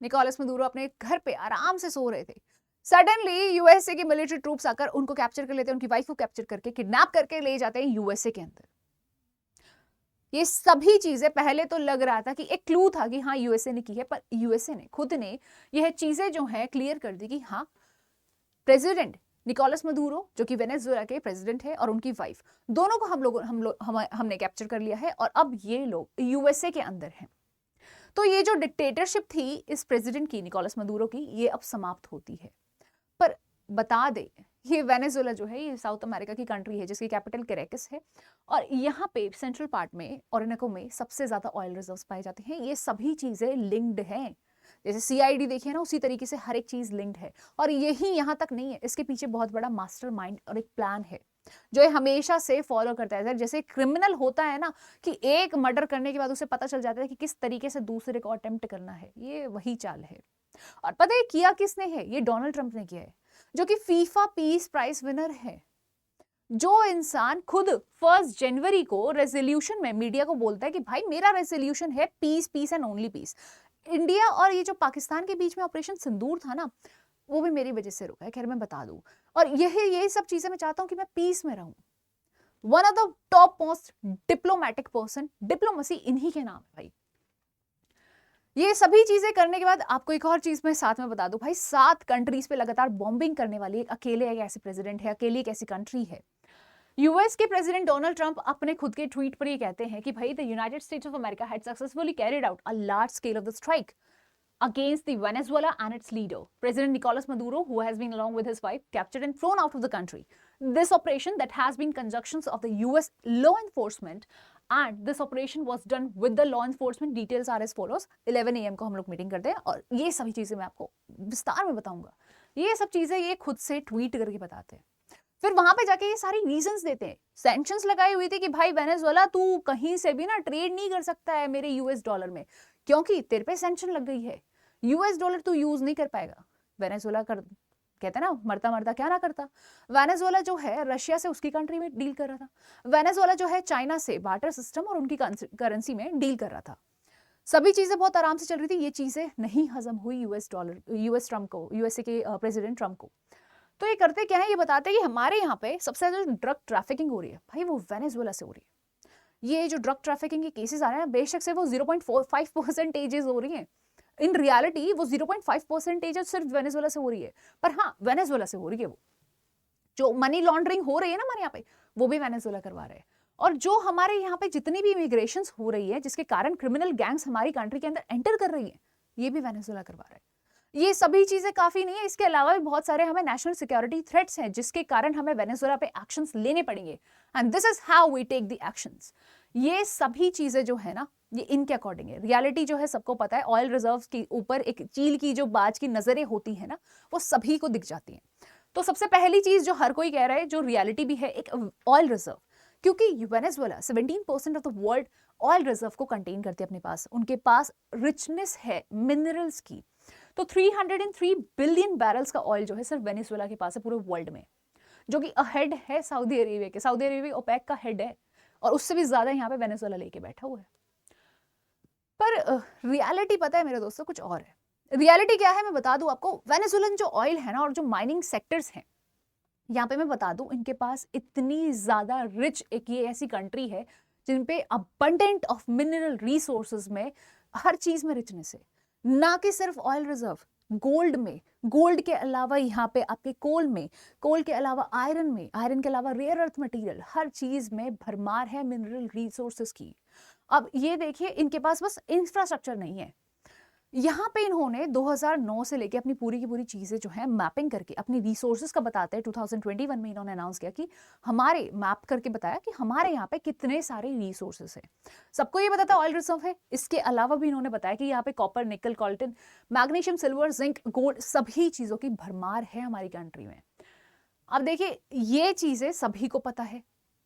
Nicolas Maduro अपने घर पे आराम से सो रहे थे। सडनली यूएसए के मिलिट्री ट्रूप्स आकर उनको कैप्चर कर लेते हैं, उनकी वाइफ को कैप्चर करके किडनैप करके ले जाते हैं यूएसए के अंदर। ये सभी चीजें पहले तो लग रहा था कि एक क्लू था कि हाँ यूएसए ने की है, पर यूएसए ने खुद ने यह चीजें जो है क्लियर कर दी कि हाँ प्रेसिडेंट निकोलस मदुरो जो कि वेनेजुएला के प्रेसिडेंट है और उनकी वाइफ, दोनों को हमने कैप्चर कर लिया है और अब ये लोग यूएसए के अंदर हैं। तो ये जो डिक्टेटरशिप थी इस प्रेसिडेंट की, निकोलस मदुरो की, ये अब समाप्त होती है। पर बता दे, ये वेनेजुएला जो है ये साउथ अमेरिका की कंट्री है जिसकी कैपिटल कैरेकस है और यहाँ पे सेंट्रल पार्ट में ओरिनोको में सबसे ज्यादा ऑयल रिजर्व्स पाए जाते हैं। ये सभी चीजें लिंक्ड हैं, जैसे सीआईडी देखिए ना, उसी तरीके से हर एक चीज लिंक्ड है। और यही यहाँ तक नहीं है, इसके पीछे बहुत बड़ा मास्टर माइंड और एक प्लान है जो ये हमेशा से फॉलो करता है। जैसे क्रिमिनल होता है ना कि एक मर्डर करने के बाद उसे पता चल जाता है कि किस तरीके से दूसरे को अटेम्प्ट करना है, ये वही चाल है। और पता है किया किसने है? ये डोनाल्ड ट्रंप ने किया है, जो कि फीफा पीस प्राइज विनर है। जो इंसान खुद 1 जनवरी को रेजोल्यूशन में मीडिया को बोलता है कि भाई मेरा रेजोल्यूशन है peace, peace and only peace. India और ये जो पाकिस्तान के बीच में ऑपरेशन सिंदूर था ना, वो भी मेरी वजह से रुका है, खैर मैं बता दूं। और यही सब चीजें मैं चाहता हूं कि मैं पीस में रहूं। One of the top most diplomatic person, diplomacy इन्हीं के नाम है भाई। ये सभी चीजें करने के बाद आपको एक और चीज मैं साथ में बता दूं भाई, 7 कंट्रीज पे लगातार बॉम्बिंग करने वाली एक अकेले एक ऐसे प्रेसिडेंट है, अकेली एक ऐसी कंट्री है। यूएस के प्रेसिडेंट डोनाल्ड ट्रंप अपने खुद के ट्वीट पर ये कहते हैं कि भाई the United states of America had successfully carried out a large scale of the strike against the Venezuela and its leader, President Nicolas Maduro, who has been, along with his wife, captured and thrown out of the country. This operation that has been conjunctions of the US law enforcement, and this operation was done with the law enforcement. Details are as follows. 11 AM को हम लोग meeting करते हैं और ये सभी चीजें मैं आपको विस्तार में बताऊंगा। ये सब चीजें ये खुद से ट्वीट करके बताते हैं, फिर वहां पे जाके ये सारी रीजंस देते हैं। सैंक्शंस लगाई हुई थी कि भाई वेनेजुएला तू कहीं से भी ना ट्रेड नहीं कर सकता है मेरे यूएस डॉलर में, क्योंकि तेरे पे सैंक्शन लग गई है, यूएस डॉलर तू यूज नहीं कर पाएगा। वेनेजुएला कर कहते हैं ना, मरता मरता क्या ना करता। वेनेजुएला जो है रशिया से उसकी कंट्री में डील कर रहा था, वेनेजुएला जो है चाइना से बार्टर सिस्टम और उनकी करेंसी में डील कर रहा था। सभी चीजें बहुत आराम से चल रही थी, ये चीजें नहीं हजम हुई यूएस ट्रंप को, यूएसए के प्रेसिडेंट ट्रंप को। तो ये करते क्या है, ये बताते हैं कि हमारे यहाँ पे सबसे ज्यादा ड्रग ट्रैफिकिंग हो रही है भाई वो वेनेजुएला से हो रही है। ये जो ड्रग ट्रैफिकिंग के केसेस आ रहे हैं बेशक से वो 0.45% हो रही है, इन रियलिटी वो 0.5% सिर्फ वेनेजुएला से हो रही है, पर हाँ वेनेजुएला से हो रही है। वो जो मनी लॉन्ड्रिंग हो रही है ना हमारे यहाँ पे, वो भी वेनेजुएला करवा रहे हैं। और जो हमारे यहाँ पे जितनी भी इमिग्रेशन हो रही है जिसके कारण क्रिमिनल गैंग्स हमारी कंट्री के अंदर एंटर कर रही है, ये भी वेनेजुएला करवा रहे हैं। ये सभी चीजें काफी नहीं है, इसके अलावा भी बहुत सारे हमें नेशनल सिक्योरिटी थ्रेट्स हैं जिसके कारण हमें वेनेजुएला पे एक्शंस लेने पड़ेंगे, and this is how we take the actions. ये सभी चीजें जो है ना ये इनके अकॉर्डिंग है। रियलिटी जो है सबको पता है, ऑयल रिजर्व्स के ऊपर एक चील की जो बाज की नजरें होती है ना वो सभी को दिख जाती हैं। तो सबसे पहली चीज जो हर कोई कह रहा है, जो रियलिटी भी है, एक ऑयल रिजर्व, क्योंकि Venezuela 17% of the world oil reserve को कंटेन करते हैं अपने पास, उनके पास रिचनेस है मिनरल्स की। तो 303 बिलियन बैरल्स का ऑयल जो है सिर्फ वेनेजुएला के पास है पूरे वर्ल्ड में, जो कि अहेड है सऊदी अरेबिया के। सऊदी अरेबिया ओपेक का हेड है और उससे भी ज्यादा यहाँ पे वेनेजुएला लेके बैठा हुआ है। पर रियलिटी पता है मेरे दोस्तों कुछ और है। रियलिटी क्या है मैं बता दूं आपको, वेनेजुएलन जो ऑयल है ना और जो माइनिंग सेक्टर्स हैं यहाँ पे मैं बता दूं, इनके पास इतनी ज्यादा रिच एक ये ऐसी कंट्री है जिन पे अबंडेंट ऑफ मिनरल रिसोर्सेज में हर चीज में रिचनेस है, ना कि सिर्फ ऑयल रिजर्व। गोल्ड में, गोल्ड के अलावा यहाँ पे आपके कोल में, कोल के अलावा आयरन में, आयरन के अलावा रेयर अर्थ मटेरियल, हर चीज में भरमार है मिनरल रिसोर्सेज की। अब ये देखिए इनके पास बस इंफ्रास्ट्रक्चर नहीं है, यहाँ पे इन्होंने 2009 से लेके अपनी पूरी की पूरी चीजें जो है मैपिंग करके अपनी रिसोर्सेज का बताते हैं। 2021 में इन्होंने अनाउंस किया कि हमारे मैप करके बताया कि हमारे यहाँ पे कितने सारे रिसोर्सेज हैं। सबको ये बताता ऑयल रिजर्व है, इसके अलावा भी इन्होंने बताया कि यहाँ पे कॉपर, निकल, Colton, magnesium, silver, zinc, gold, सभी चीजों की भरमार है हमारी कंट्री में। अब देखिए ये चीजें सभी को पता है,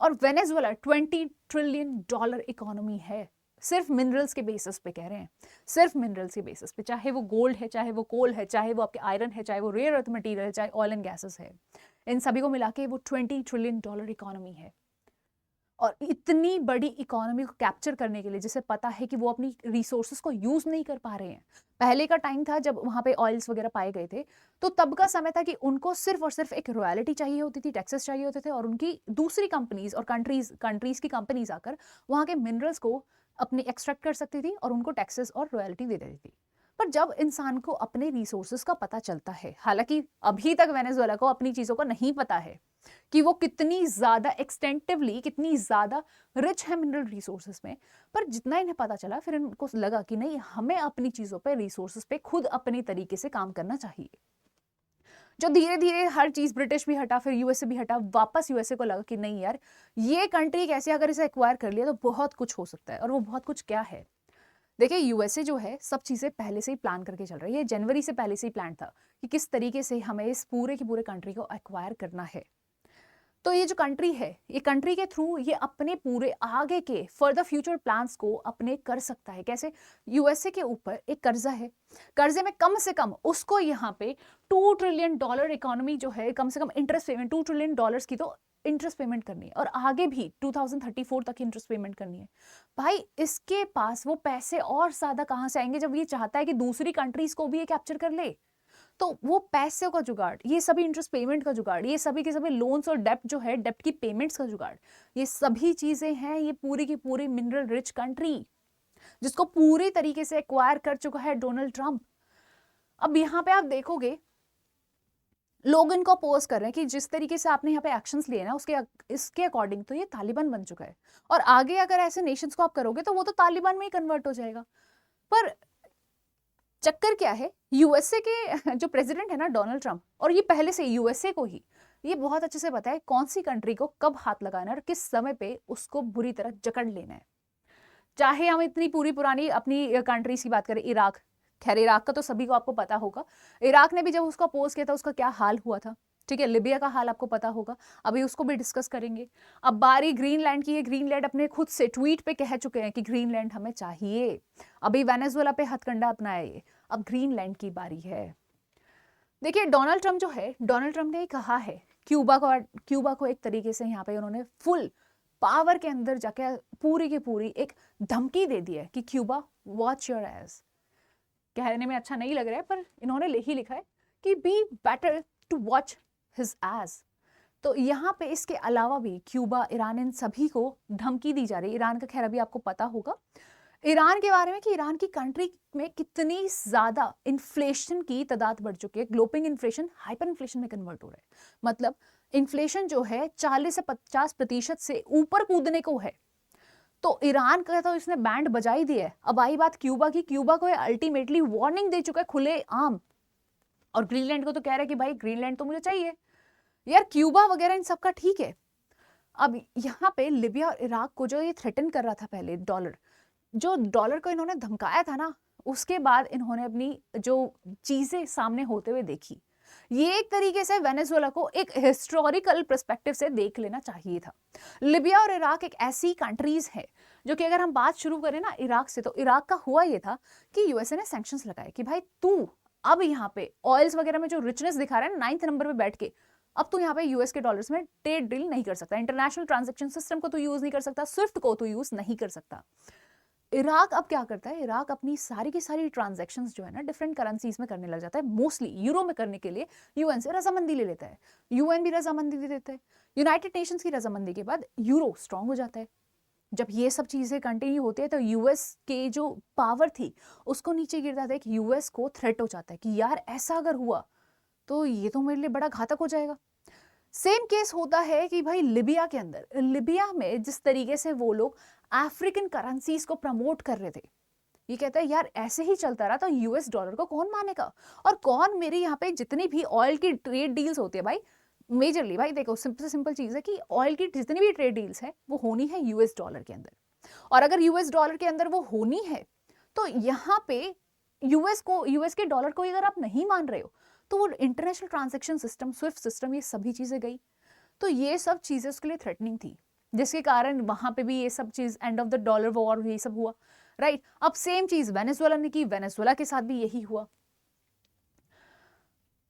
और वेनेजुएला $20 ट्रिलियन इकोनॉमी है, सिर्फ मिनरल्स के बेसिस पे कह रहे हैं, सिर्फ मिनरल्स के बेसिस पे, चाहे वो गोल्ड है, चाहे वो कोल है, चाहे वो आपके आयरन है, चाहे वो रेयर अर्थ मटेरियल है, चाहे ऑयल एंड गैसेस है, इन सभी को मिला के वो $20 ट्रिलियन इकोनॉमी है। और इतनी बड़ी इकोनॉमी को कैप्चर करने के लिए, जिसे पता है कि वो अपनी रिसोर्सेज को यूज नहीं कर पा रहे हैं। पहले का टाइम था जब वहां पे ऑयल्स वगैरह पाए गए थे, तो तब का समय था कि उनको सिर्फ और सिर्फ एक रॉयल्टी चाहिए होती थी, टैक्सेस चाहिए होते थे, और उनकी दूसरी कंपनीज और कंट्रीज की कंपनीज आकर वहां के मिनरल्स को अपने एक्सट्रैक्ट कर सकती थी और उनको टैक्सेस और रॉयल्टी दे देती थी। पर जब इंसान को अपने रिसोर्सेज का पता चलता है, हालांकि अभी तक वेनेजुएला को अपनी चीजों का नहीं पता है कि वो कितनी ज्यादा एक्सटेंटिवली, कितनी ज्यादा रिच है मिनरल रिसोर्सेज में, पर जितना इन्हें पता चला फिर इनको लगा कि नहीं, हमें अपनी चीजों पे, रिसोर्सेज पे खुद अपने तरीके से काम करना चाहिए। जो धीरे धीरे हर चीज, ब्रिटिश भी हटा, फिर यूएसए भी हटा, वापस यूएसए को लगा कि नहीं यार, ये कंट्री कैसे, अगर इसे एक्वायर कर लिया तो बहुत कुछ हो सकता है। और वो बहुत कुछ क्या है, देखिए यूएसए जो है सब चीजें पहले से ही प्लान करके चल रही है। ये जनवरी से पहले से ही प्लान था कि किस तरीके से हमें इस पूरे की पूरे कंट्री को एक्वायर करना है। तो ये जो कंट्री है, ये कंट्री के थ्रू ये अपने पूरे आगे के फर्दर फ्यूचर प्लान्स को अपने कर सकता है। कैसे? यूएसए के ऊपर एक कर्जा है, कर्जे में कम से कम उसको यहाँ पे $2 ट्रिलियन इकोनॉमी जो है, कम से कम इंटरेस्ट पेमेंट $2 ट्रिलियन की तो इंटरेस्ट पेमेंट करनी है, और आगे भी 2034 तक इंटरेस्ट पेमेंट करनी है। भाई इसके पास वो पैसे और ज्यादा कहां से आएंगे जब ये चाहता है कि दूसरी कंट्रीज को भी ये कैप्चर कर ले? तो वो पैसे का जुगाड़, ये सभी इंटरेस्ट पेमेंट का जुगाड़, ये सभी के सभी लोन्स और डेप्ट जो है, डेप्ट की पेमेंट्स का जुगाड़, ये सभी चीजें हैं ये पूरी की पूरी मिनरल रिच कंट्री, जिसको पूरी तरीके से एक्वायर कर चुका है डोनाल्ड ट्रंप। अब यहाँ पे आप देखोगे लोग इनको अपोज कर रहे हैं कि जिस तरीके से आपने यहाँ पे एक्शंस लिए ना, उसके इसके अकॉर्डिंग तो ये तालिबान बन चुका है, और आगे अगर ऐसे नेशंस को आप करोगे तो वो तो तालिबान में ही कन्वर्ट हो जाएगा। पर चक्कर क्या है, यूएसए के जो प्रेसिडेंट है ना डोनाल्ड ट्रंप, और ये पहले से यूएसए को ही ये बहुत अच्छे से पता है कौन सी कंट्री को कब हाथ लगाना है और किस समय पे उसको बुरी तरह जकड़ लेना है। चाहे हम इतनी पूरी पुरानी अपनी कंट्रीज की बात करें, इराक, खैर इराक का तो सभी को आपको पता होगा, इराक ने भी जब उसको अपोज किया था उसका क्या हाल हुआ था। ठीक है, लिबिया का हाल आपको पता होगा, अभी उसको भी डिस्कस करेंगे। अब बारी ग्रीनलैंड की है, ग्रीनलैंड अपने खुद से ट्वीट पे कह चुके हैं कि ग्रीनलैंड हमें चाहिए। अभी वेनेजुएला पे हथकंडा अपनाया ये, अब ग्रीनलैंड की बारी है। देखिए डोनाल्ड ट्रंप जो है, डोनाल्ड ट्रंप ने कहा है क्यूबा को एक तरीके से यहाँ पे उन्होंने फुल पावर के अंदर जाके पूरी की पूरी एक धमकी दे दी है कि क्यूबा वॉच योर एज। कहने में अच्छा नहीं लग रहा है पर इन्होंने ही लिखा है कि be better to watch his age. तो यहाँ पे इसके अलावा भी क्यूबा, ईरान, इन सभी को धमकी दी जा रही है। ईरान का खैर अभी आपको पता होगा ईरान के बारे में कि ईरान की कंट्री में कितनी ज्यादा इन्फ्लेशन की तादाद बढ़ चुकी है। ग्लोबल इन्फ्लेशन हाइपर इन्फ्लेशन में कन्वर्ट हो रहा है, मतलब इन्फ्लेशन जो है 40 से 50% से ऊपर कूदने को है। तो ईरान का तो इसने बैंड बजा ही दिया है। अब आई बात क्यूबा की, क्यूबा को अल्टीमेटली वार्निंग दे चुका है खुले आम, और ग्रीनलैंड को तो कह रहा है कि भाई ग्रीनलैंड तो मुझे चाहिए यार, क्यूबा वगैरह इन सबका ठीक है। अब यहाँ पे लिबिया और इराक को जो ये थ्रेटन कर रहा था पहले, डॉलर को इन्होंने धमकाया था ना, उसके बाद इन्होंने अपनी जो चीजें सामने होते हुए देखी, ये एक तरीके से वेनेजुएला को एक हिस्टोरिकल पर्सपेक्टिव से देख लेना चाहिए था। लिबिया और इराक एक ऐसी कंट्रीज है जो कि अगर हम बात शुरू करें ना इराक से, तो इराक का हुआ ये था कि यूएसए ने सैंक्शंस लगाए कि भाई तू अब यहाँ पे ऑयल्स वगैरह में जो रिचनेस दिखा रहा है 9th नंबर पे बैठ के, अब तू यहाँ पे यूएस के डॉलर्स में ट्रेड डील नहीं कर सकता, इंटरनेशनल ट्रांजैक्शन सिस्टम को तू यूज नहीं कर सकता, स्विफ्ट को तू यूज नहीं कर सकता। इराक अब क्या करता है, इराक अपनी सारी की सारी ट्रांजैक्शंस जो है ना डिफरेंट करेंसीज में करने लग जाता है, मोस्टली यूरो में करने के लिए यूएन से रजामंदी ले लेता है, यूएन भी रजामंदी दे देता है, यूनाइटेड नेशंस की रजामंदी के बाद यूरो स्ट्रांग हो जाता है। जब ये सब चीजें कंटिन्यू होती है तो यूएस के जो पावर थी उसको नीचे गिर जाता है, कि यूएस को थ्रेट हो जाता है कि यार ऐसा अगर हुआ तो ये तो मेरे लिए बड़ा घातक हो जाएगा। सेम केस होता है कि भाई लिबिया के अंदर, लिबिया में जिस तरीके से वो लोग अफ्रीकन करेंसीज को प्रमोट कर रहे थे, ये कहता है यार ऐसे ही चलता रहा तो यूएस डॉलर को कौन मानेगा, और कौन मेरे यहाँ पे जितनी भी ऑयल की ट्रेड डील्स होती है भाई, मेजरली भाई देखो सिंपल चीज है कि ऑयल की जितनी भी ट्रेड डील्स है वो होनी है यूएस डॉलर के अंदर, और अगर यूएस डॉलर के अंदर वो होनी है तो यहाँ पे यूएस के डॉलर को अगर आप नहीं मान रहे हो तो वो international transaction system, Swift system, ये सभी चीजें गई। तो ये सब चीजें उसके लिए थ्रेटनिंग थी, जिसके कारण वहां पे भी ये सब चीज end of the dollar war ये सब हुआ, राइट। अब सेम चीज वेनेजुएला ने की, वेनेजुएला के साथ भी यही हुआ।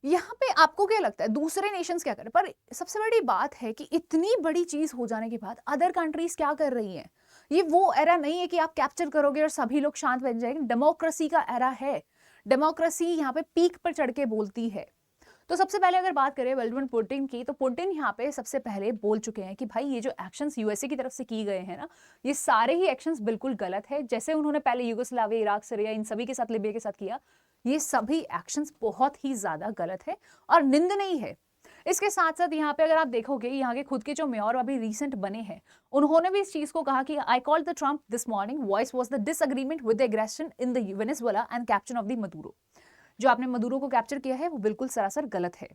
यहाँ पे आपको क्या लगता है दूसरे नेशंस क्या कर रहे हैं? पर सबसे बड़ी बात है कि इतनी बड़ी चीज हो जाने के बाद अदर कंट्रीज क्या कर रही हैं? ये वो एरा नहीं है कि आप कैप्चर करोगे और सभी लोग शांत बन जाएंगे। डेमोक्रेसी का एरा है। डेमोक्रेसी यहाँ पे पीक पर चढ़ के बोलती है। तो सबसे पहले अगर बात करें व्लादिमीर पुतिन की, तो पुतिन यहाँ पे सबसे पहले बोल चुके हैं कि भाई ये जो एक्शंस यूएसए की तरफ से किए गए हैं ना, ये सारे ही एक्शंस बिल्कुल गलत है। जैसे उन्होंने पहले यूगोस्लाविया, इराक, सीरिया, इन सभी के साथ, लिबिया के साथ किया, ये सभी एक्शंस बहुत ही ज्यादा गलत है और निंदनीय है। इसके साथ साथ यहाँ पे अगर आप देखोगे, यहाँ के खुद के जो मेयर अभी रिसेंट बने हैं, उन्होंने भी इस चीज को कहा कि I called the Trump this morning, voice was the disagreement with the aggression in the Venezuela and capture of the Maduro. जो आपने मदुरो को कैप्चर किया है वो बिल्कुल सरासर गलत है।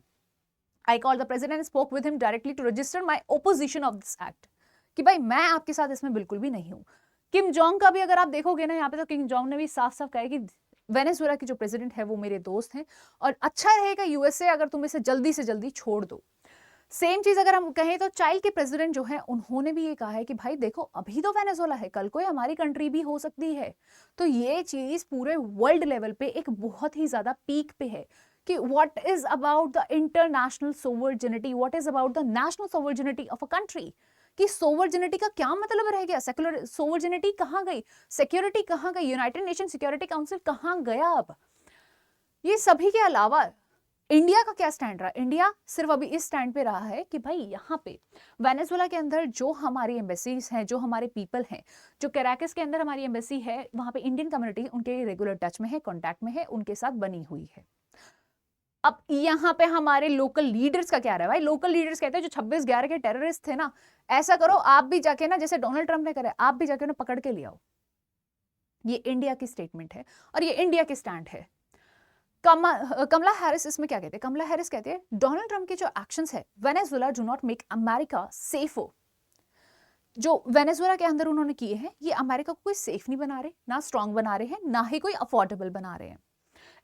I call the president, spoke with him directly to register my opposition of this act, कि भाई मैं आपके साथ इसमें बिल्कुल भी नहीं हूं। किम जोंग का भी अगर आप देखोगे ना यहाँ पे, तो किम जोंग ने भी साफ साफ कहा है कि वेनेजुएला के जो प्रेसिडेंट है वो मेरे दोस्त हैं और अच्छा रहेगा यूएसए अगर तुम इसे जल्दी से जल्दी छोड़ दो। सेम चीज अगर हम कहें तो चाइल्ड के प्रेसिडेंट जो है उन्होंने भी ये कहा है कि भाई देखो अभी तो वेनेजुएला है, कल को हमारी कंट्री भी हो सकती है। तो ये चीज पूरे वर्ल्ड लेवल पे एक बहुत ही ज्यादा पीक पे है कि what is about the international sovereignty, what is about the national sovereignty of a country, कि सोवर्जिनिटी का क्या मतलब रह गया? सेक्युलर सोवर्जिनिटी कहाँ गई? सिक्योरिटी कहाँ गई? यूनाइटेड नेशन सिक्योरिटी काउंसिल कहाँ गया? अब ये सभी के अलावा इंडिया का क्या स्टैंड रहा? इंडिया सिर्फ अभी इस स्टैंड पे रहा है कि भाई यहाँ पे वेनेजुएला के अंदर जो हमारी एम्बेसीज हैं, जो हमारे पीपल हैं, जो कैराकस के अंदर हमारी एम्बेसी है, वहां पे इंडियन कम्युनिटी उनके रेगुलर टच में है, कांटेक्ट में है, उनके साथ बनी हुई है। अब यहाँ पे हमारे लोकल लीडर्स का क्या रहा है? भाई लोकल लीडर्स कहते हैं जो 26/11 के टेररिस्ट थे ना, ऐसा करो आप भी जाके ना, जैसे डोनाल्ड ट्रंप ने करा, आप भी जाके उन्हें पकड़ के ले आओ। ये इंडिया की स्टेटमेंट है और ये इंडिया की स्टैंड है। कमला हैरिस इसमें क्या कहते हैं? कमला हैरिस कहते हैं डोनाल्ड ट्रंप के जो एक्शंस है, Venezuela do not make America safer. जो वेनेजुएला के अंदर उन्होंने किए हैं, ये अमेरिका को कोई सेफ नहीं बना रहे, ना स्ट्रांग बना रहे हैं, ना ही कोई अफोर्डेबल बना रहे हैं।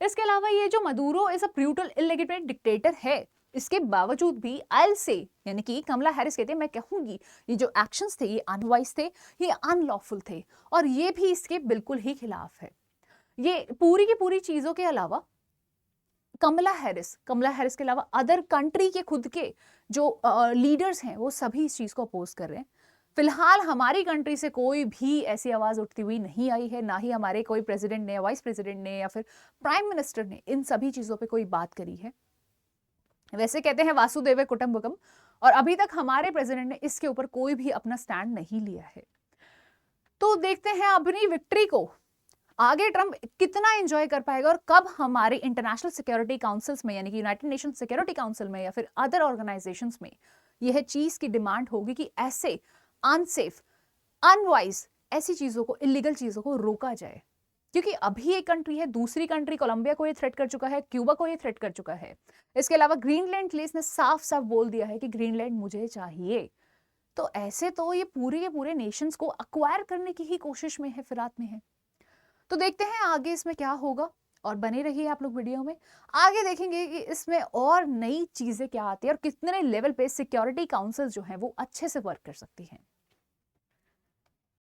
इसके अलावा ये जो Maduro is a brutal illegitimate dictator है, इसके बावजूद भी आई से, यानी कि कमला हैरिस कहते हैं, मैं कहूंगी ये जो एक्शंस थे ये अनवाइज थे, ये अनलॉफुल थे और ये भी इसके बिल्कुल ही खिलाफ है। ये पूरी की पूरी चीजों के अलावा कमला हैरिस के अलावा अदर कंट्री के खुद के जो लीडर्स हैं वो सभी इस चीज को अपोज कर रहे हैं। फिलहाल हमारी कंट्री से कोई भी ऐसी आवाज उठती हुई नहीं आई है, ना ही हमारे कोई प्रेसिडेंट ने, वाइस प्रेसिडेंट ने या फिर प्राइम मिनिस्टर ने इन सभी चीजों पे कोई बात करी है। वैसे कहते हैं वासुदेव कुटुंबकम, और अभी तक हमारे प्रेसिडेंट ने इसके ऊपर कोई भी अपना स्टैंड नहीं लिया है। तो देखते हैं अपनी विक्ट्री को आगे ट्रंप कितना एंजॉय कर पाएगा और कब हमारे इंटरनेशनल सिक्योरिटी काउंसिल्स में, यानी कि यूनाइटेड नेशन सिक्योरिटी काउंसिल में या फिर अदर ऑर्गेनाइजेशंस में यह चीज की डिमांड होगी कि ऐसे अनसेफ, अनवाइज ऐसी चीजों को, इलीगल चीजों को रोका जाए। क्योंकि अभी एक कंट्री है, दूसरी कंट्री कोलंबिया को ये थ्रेट कर चुका है, क्यूबा को ये थ्रेट कर चुका है। इसके अलावा ग्रीनलैंड लेस ने साफ साफ बोल दिया है कि ग्रीनलैंड मुझे चाहिए। तो ऐसे तो ये पूरे के पूरे नेशंस को अक्वायर करने की ही कोशिश में है, फिरात में है। तो देखते हैं आगे इसमें क्या होगा और बने रहिए आप लोग वीडियो में। आगे देखेंगे कि इसमें और नई चीजें क्या आती है और कितने लेवल पे सिक्योरिटी काउंसिल जो है वो अच्छे से वर्क कर सकती हैं।